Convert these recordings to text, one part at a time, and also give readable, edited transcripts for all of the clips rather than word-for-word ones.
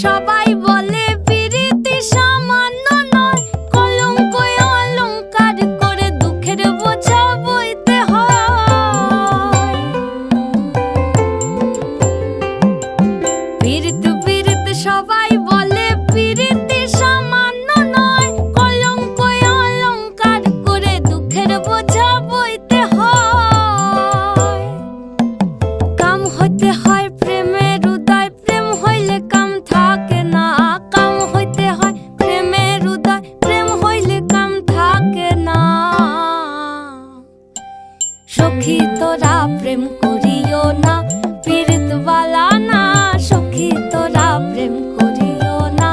সবাই বলে পিরিতি সামান্য নয়, কলঙ্ক অলংকার করে দুঃখের বোঝা বইতে হয়। পিরিত পিরিত সবাই বলে পিরিতি সামান্য নয়, কলঙ্ক অলংকার করে দুঃখের বোঝা বইতে হয়। কাম হইতে হয় প্রেমের উদয়, প্রেম হইলে কাম থাকে না। কাম হইতে হয় প্রেমের উদয়, প্রেম হইলে কাম থাকে না। সখী তোরা প্রেম করিও না, পীড়িত বালা না। সখী তোরা প্রেম করিও না,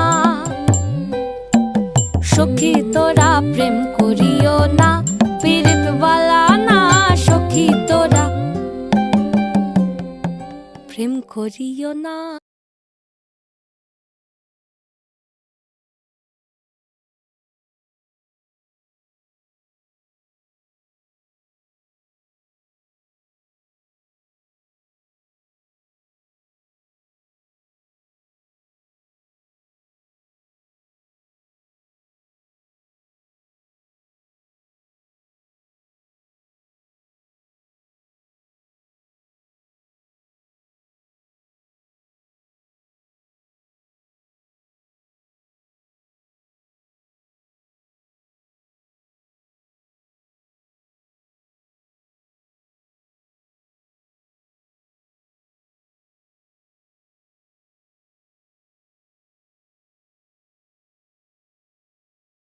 সখী তোরা প্রেম করিও না, পীড়িত বালা না। সখী তোরা প্রেম করিও না।